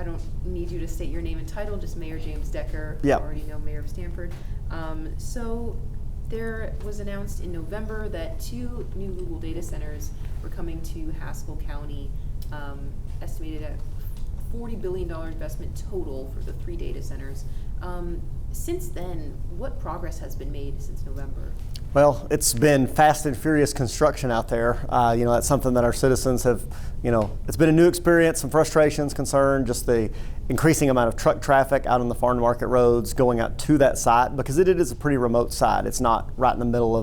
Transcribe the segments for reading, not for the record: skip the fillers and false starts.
I don't need you to state your name and title, just Mayor James Decker. Yep. You already know Mayor of Stamford. So there was announced in November that 2 new Google data centers were coming to Haskell County, estimated at $40 billion investment total for the 3 data centers. Since then, what progress has been made since November? Well, it's been fast and furious construction out there. That's something that our citizens have, it's been a new experience, some frustrations, concern, just the increasing amount of truck traffic out on the farm market roads going out to that site, because it is a pretty remote site. It's not right in the middle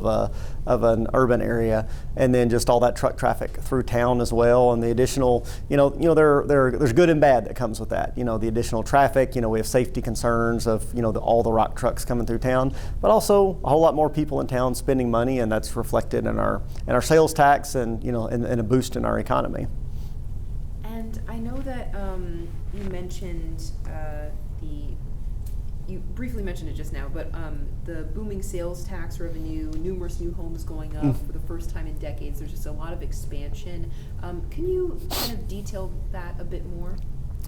of an urban area, and then just all that truck traffic through town as well, and the additional, there's good and bad that comes with that. The additional traffic, we have safety concerns of, all the rock trucks coming through town, but also a whole lot more people in town spending money, and that's reflected in our sales tax and, and a boost in our economy. And I know that you mentioned you briefly mentioned it just now, but the booming sales tax revenue, numerous new homes going up for the first time in decades. There's just a lot of expansion. Can you kind of detail that a bit more?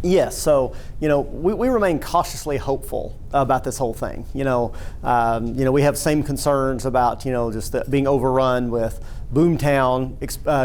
Yes, so we remain cautiously hopeful about this whole thing. We have same concerns about just being overrun with boomtown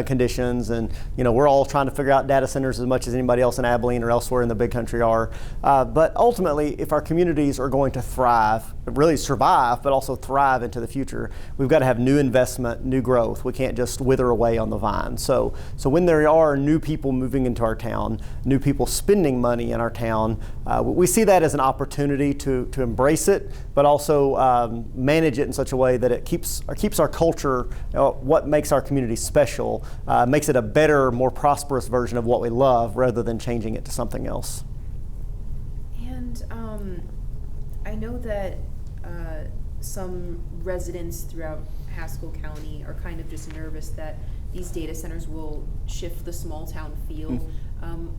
conditions, and we're all trying to figure out data centers as much as anybody else in Abilene or elsewhere in the big country are. But ultimately, if our communities are going to thrive, really survive, but also thrive into the future, we've got to have new investment, new growth. We can't just wither away on the vine. So when there are new people moving into our town, new people spending money in our town, we see that as an opportunity to embrace it, but also manage it in such a way that it keeps our culture, what makes our community special, makes it a better, more prosperous version of what we love, rather than changing it to something else. And I know that some residents throughout Haskell County are kind of just nervous that these data centers will shift the small town feel.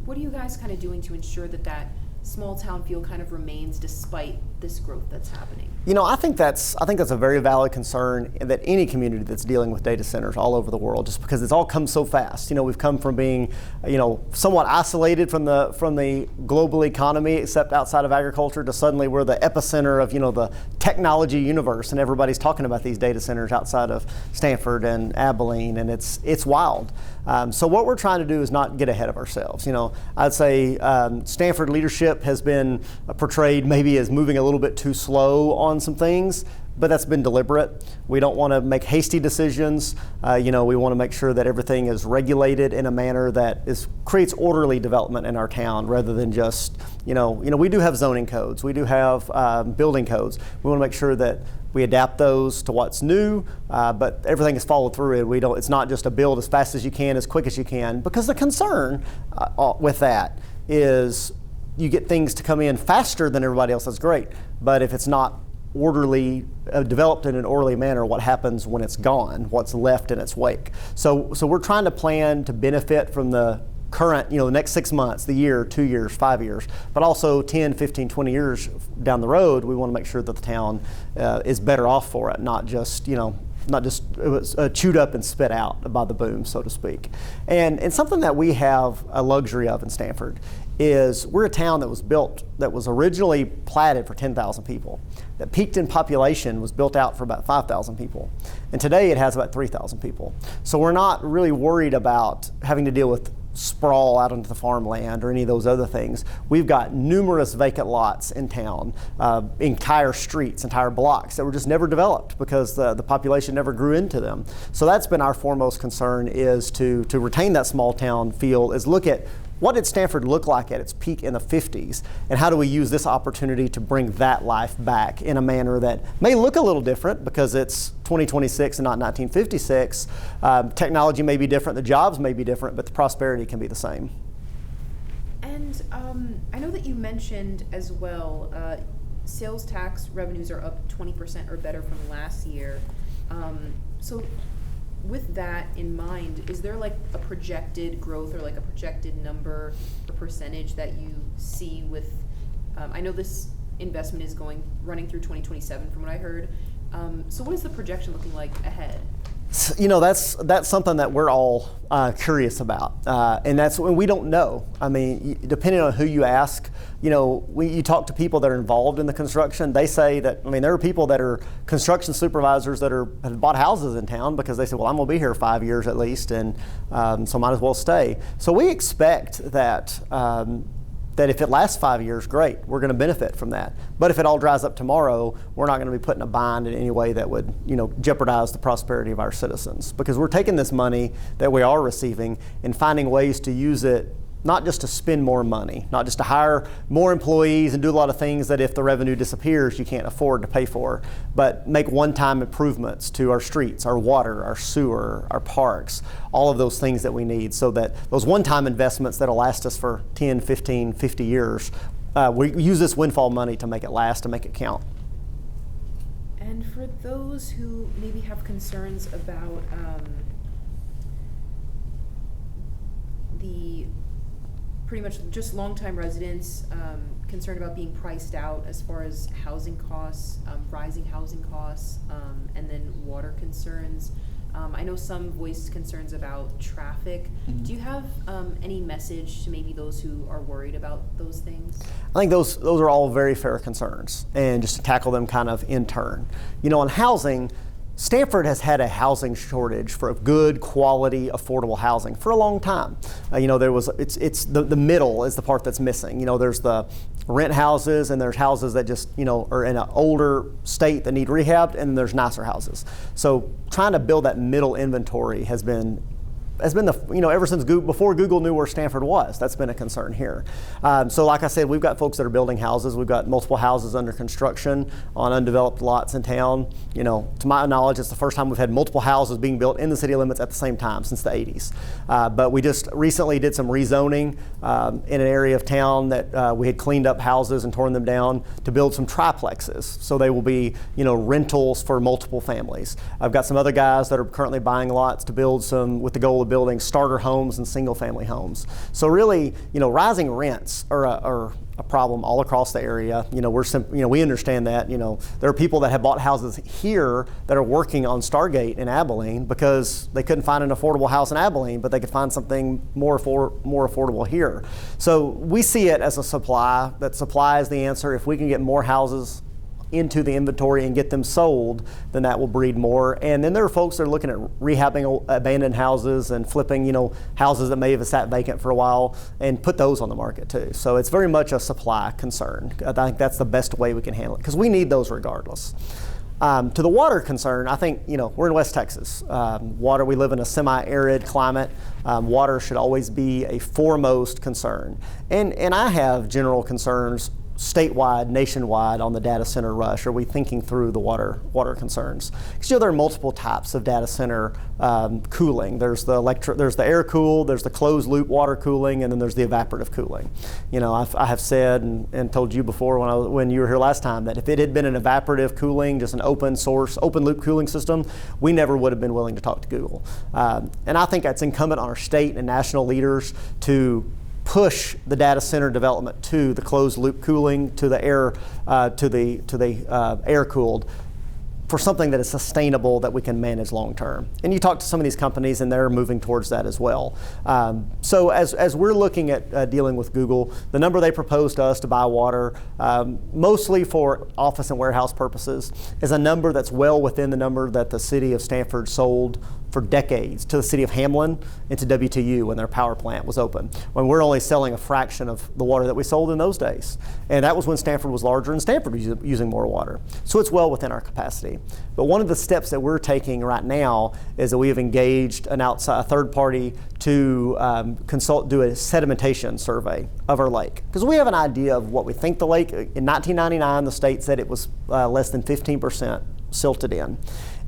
What are you guys kind of doing to ensure that small town feel kind of remains despite this growth that's happening? I think that's a very valid concern that any community that's dealing with data centers all over the world, just because it's all come so fast. We've come from being, somewhat isolated from the global economy, except outside of agriculture, to suddenly we're the epicenter of, the technology universe, and everybody's talking about these data centers outside of Stamford and Abilene, and it's wild. So what we're trying to do is not get ahead of ourselves. I'd say Stamford leadership has been portrayed maybe as moving a little bit too slow on some things, but that's been deliberate. We don't want to make hasty decisions. We want to make sure that everything is regulated in a manner that creates orderly development in our town, rather than just, we do have zoning codes, we do have building codes. We want to make sure that we adapt those to what's new, but everything is followed through. It's not just a build as fast as you can, as quick as you can, because the concern with that is you get things to come in faster than everybody else. That's great, but if it's not orderly, developed in an orderly manner, what happens when it's gone? What's left in its wake? So we're trying to plan to benefit from the current, the next 6 months, the year, 2 years, 5 years, but also 10, 15, 20 years down the road. We want to make sure that the town is better off for it, not just it was chewed up and spit out by the boom, so to speak. And something that we have a luxury of in Stamford is we're a town that was originally platted for 10,000 people, that peaked in population, was built out for about 5,000 people. And today it has about 3,000 people. So we're not really worried about having to deal with sprawl out onto the farmland or any of those other things. We've got numerous vacant lots in town, entire streets, entire blocks that were just never developed because the population never grew into them. So that's been our foremost concern, is to retain that small town feel, is look at what did Stamford look like at its peak in the 50s, and how do we use this opportunity to bring that life back in a manner that may look a little different because it's 2026 and not 1956. Technology may be different, the jobs may be different, but the prosperity can be the same. And I know that you mentioned as well, sales tax revenues are up 20% or better from last year. So with that in mind, is there like a projected growth or like a projected number or percentage that you see with, I know this investment is running through 2027 from what I heard. So what is the projection looking like ahead? That's something that we're all curious about, and that's when we don't know. I mean, depending on who you ask, you talk to people that are involved in the construction. They say that, there are people that are construction supervisors that have bought houses in town because they say, well, I'm going to be here 5 years at least, and so might as well stay. So we expect that. That if it lasts 5 years, great, we're going to benefit from that. But if it all dries up tomorrow, we're not going to be put in a bind in any way that would, jeopardize the prosperity of our citizens. Because we're taking this money that we are receiving and finding ways to use it, not just to spend more money, not just to hire more employees and do a lot of things that if the revenue disappears, you can't afford to pay for, but make one-time improvements to our streets, our water, our sewer, our parks, all of those things that we need, so that those one-time investments that'll last us for 10, 15, 50 years, we use this windfall money to make it last, to make it count. And for those who maybe have concerns about the pretty much just longtime residents concerned about being priced out as far as housing costs, rising housing costs, and then water concerns. I know some voiced concerns about traffic. Mm-hmm. Do you have any message to maybe those who are worried about those things? I think those are all very fair concerns, and just to tackle them kind of in turn. On housing, Stamford has had a housing shortage for good quality, affordable housing for a long time. It's the middle is the part that's missing. There's the rent houses, and there's houses that just, are in an older state that need rehabbed, and there's nicer houses. So trying to build that middle inventory has been the, ever since before Google knew where Stamford was, that's been a concern here. So like I said, we've got folks that are building houses. We've got multiple houses under construction on undeveloped lots in town. To my knowledge, it's the first time we've had multiple houses being built in the city limits at the same time since the 80s. But we just recently did some rezoning in an area of town that we had cleaned up houses and torn them down to build some triplexes. So they will be, rentals for multiple families. I've got some other guys that are currently buying lots to build some with the goal of building starter homes and single family homes. So really, rising rents are a problem all across the area. We understand that. There are people that have bought houses here that are working on Stargate in Abilene because they couldn't find an affordable house in Abilene, but they could find something more affordable here. So we see it as a supply. That supply is the answer. If we can get more houses into the inventory and get them sold, then that will breed more. And then there are folks that are looking at rehabbing abandoned houses and flipping, houses that may have sat vacant for a while and put those on the market too. So it's very much a supply concern. I think that's the best way we can handle it because we need those regardless. To the water concern, I think, we're in West Texas. Water, we live in a semi-arid climate. Water should always be a foremost concern. And I have general concerns statewide, nationwide on the data center rush? Are we thinking through the water concerns? Because there are multiple types of data center cooling. There's the air cooled, there's the closed loop water cooling, and then there's the evaporative cooling. I have said and told you before when you were here last time that if it had been an evaporative cooling, just an open loop cooling system, we never would have been willing to talk to Google. And I think that's incumbent on our state and national leaders to push the data center development to the closed loop cooling, to the air cooled, for something that is sustainable that we can manage long term. And you talk to some of these companies and they're moving towards that as well. So as we're looking at dealing with Google, the number they propose to us to buy water, mostly for office and warehouse purposes, is a number that's well within the number that the city of Stamford sold for decades to the city of Hamlin and to WTU when their power plant was open, when we're only selling a fraction of the water that we sold in those days. And that was when Stamford was larger and Stamford was using more water. So it's well within our capacity. But one of the steps that we're taking right now is that we have engaged a third party to do a sedimentation survey of our lake. Because we have an idea of what we think the lake, in 1999 the state said it was less than 15% silted in,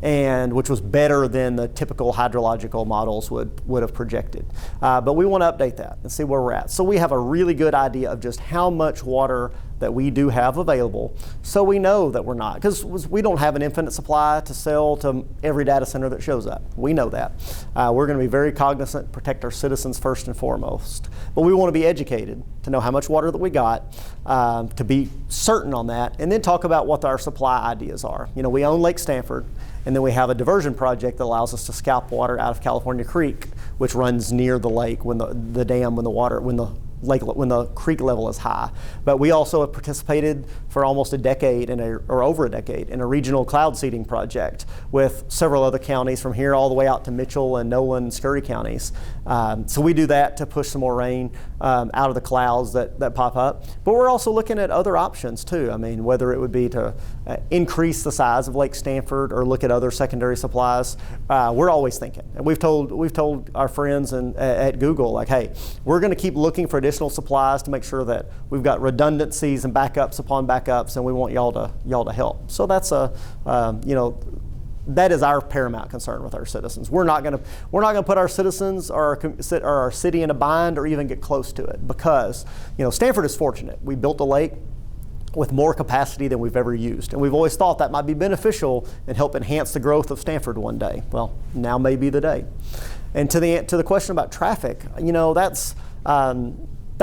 and which was better than the typical hydrological models would have projected. But we want to update that and see where we're at. So we have a really good idea of just how much water that we do have available, so we know that we're not, because we don't have an infinite supply to sell to every data center that shows up. We know that. We're going to be very cognizant, protect our citizens first and foremost. But we want to be educated to know how much water that we got, to be certain on that, and then talk about what our supply ideas are. We own Lake Stamford, And then we have a diversion project that allows us to scalp water out of California Creek, which runs near the lake when the dam, when the creek level is high. But we also have participated for almost a decade, or over a decade, in a regional cloud seeding project with several other counties from here all the way out to Mitchell and Nolan and Scurry counties. So we do that to push some more rain out of the clouds that pop up. But we're also looking at other options too. I mean, whether it would be to increase the size of Lake Stamford or look at other secondary supplies. We're always thinking. And we've told our friends at Google, like, hey, we're going to keep looking for additional supplies to make sure that we've got redundancies and backups upon backups, and we want y'all to help. So that's that is our paramount concern with our citizens. We're not going to put our citizens or our city in a bind or even get close to it, because Stamford is fortunate. We built a lake with more capacity than we've ever used, and we've always thought that might be beneficial and help enhance the growth of Stamford one day. Well, now may be the day. And to the question about traffic, that's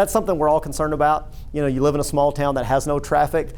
something we're all concerned about. You live in a small town that has no traffic,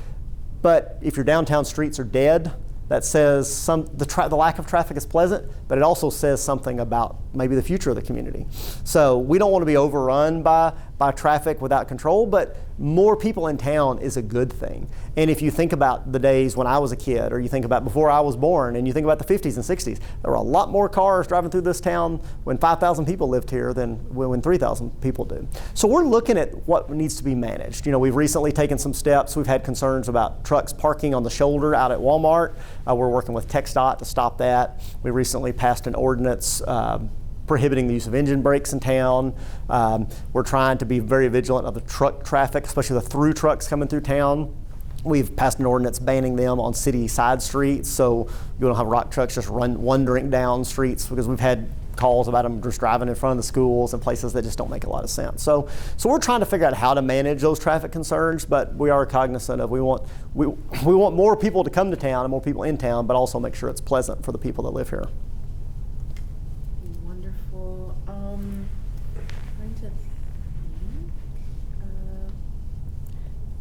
but if your downtown streets are dead, that says the lack of traffic is pleasant, but it also says something about maybe the future of the community. So we don't want to be overrun by traffic without control, but more people in town is a good thing. And if you think about the days when I was a kid, or you think about before I was born, and you think about the 50s and 60s, there were a lot more cars driving through this town when 5,000 people lived here than when 3,000 people do. So we're looking at what needs to be managed. We've recently taken some steps. We've had concerns about trucks parking on the shoulder out at Walmart. We're working with TxDOT to stop that. We recently passed an ordinance prohibiting the use of engine brakes in town. We're trying to be very vigilant of the truck traffic, especially the through trucks coming through town. We've passed an ordinance banning them on city side streets, so you don't have rock trucks just wandering down streets, because we've had calls about them just driving in front of the schools and places that just don't make a lot of sense. So we're trying to figure out how to manage those traffic concerns, but we are cognizant of we want more people to come to town and more people in town, but also make sure it's pleasant for the people that live here. Wonderful. Trying to think.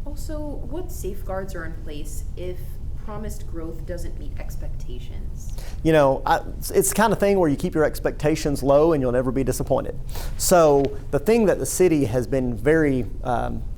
Also, what safeguards are in place if promised growth doesn't meet expectations? It's the kind of thing where you keep your expectations low and you'll never be disappointed. So the thing that the city has been very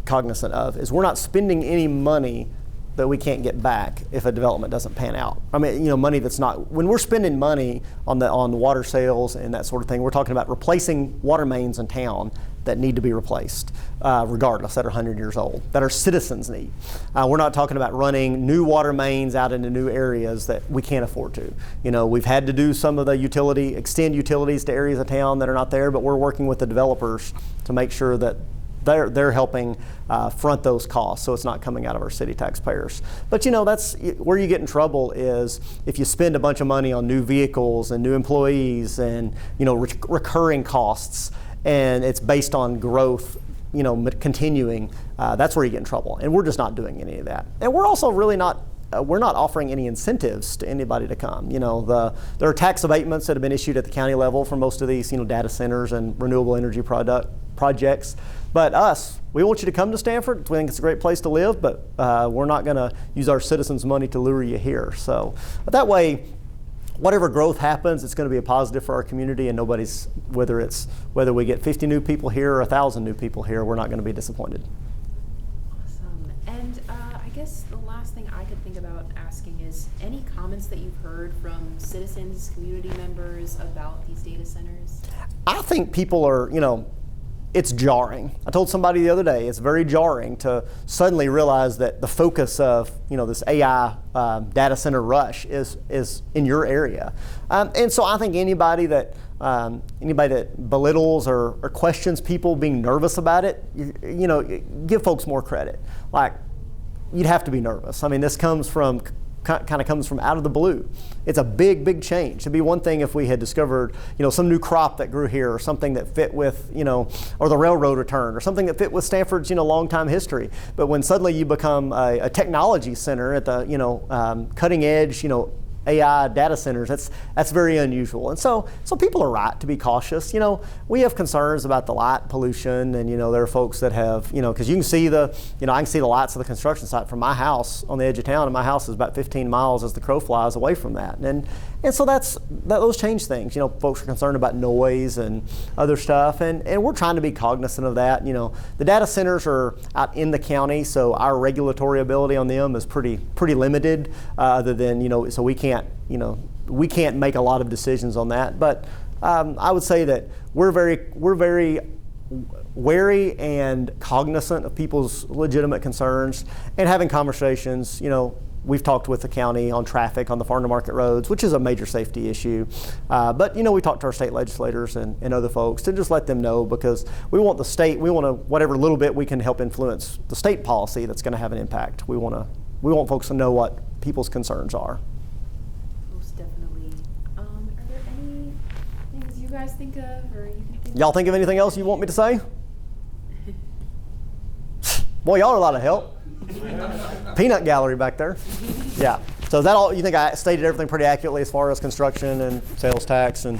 cognizant of is we're not spending any money that we can't get back if a development doesn't pan out. I mean, money that's not, when we're spending money on the water sales and that sort of thing, we're talking about replacing water mains in town that need to be replaced, regardless, that are 100 years old, that our citizens need. We're not talking about running new water mains out into new areas that we can't afford to. We've had to do some of the extend utilities to areas of town that are not there, but we're working with the developers to make sure that they're helping front those costs, so it's not coming out of our city taxpayers. But that's where you get in trouble, is if you spend a bunch of money on new vehicles and new employees and recurring costs, and it's based on growth, continuing. That's where you get in trouble, and we're just not doing any of that. And we're also really not. We're not offering any incentives to anybody to come. There are tax abatements that have been issued at the county level for most of these, data centers and renewable energy projects. But we want you to come to Stamford. We think it's a great place to live, but we're not going to use our citizens' money to lure you here. So, but that way, whatever growth happens, it's going to be a positive for our community, and whether we get 50 new people here or 1,000 new people here, we're not going to be disappointed. Awesome. And I guess the last thing I could think about asking is any comments that you've heard from citizens, community members about these data centers? I think people are, it's jarring. I told somebody the other day, it's very jarring to suddenly realize that the focus of this AI data center rush is in your area, and so I think anybody that belittles or questions people being nervous about it, give folks more credit. Like, you'd have to be nervous. I mean, this comes from out of the blue. It's a big change. It'd be one thing if we had discovered, some new crop that grew here, or something that fit with, or the railroad returned, or something that fit with Stamford's, long time history. But when suddenly you become a technology center at the, cutting edge, AI data centers. That's very unusual. And so people are right to be cautious. You know, we have concerns about the light pollution, and, you know, there are folks that have, you know, because you can see I can see the lights of the construction site from my house on the edge of town, and my house is about 15 miles as the crow flies away from that. And so those change things. You know, folks are concerned about noise and other stuff, and we're trying to be cognizant of that. You know, the data centers are out in the county, so our regulatory ability on them is pretty limited, other than, you know, so we can't make a lot of decisions on that. But I would say that we're very wary and cognizant of people's legitimate concerns, and having conversations. You know, we've talked with the county on traffic on the farm to market roads, which is a major safety issue. But, you know, we talked to our state legislators and other folks to just let them know, because we want whatever little bit we can help influence the state policy that's going to have an impact. We want folks to know what people's concerns are. Most definitely. Are there any things you guys think of, or you can think Y'all think of anything else you want me to say? Boy, y'all are a lot of help. Peanut gallery back there. Yeah. So is that all? You think I stated everything pretty accurately as far as construction and sales tax and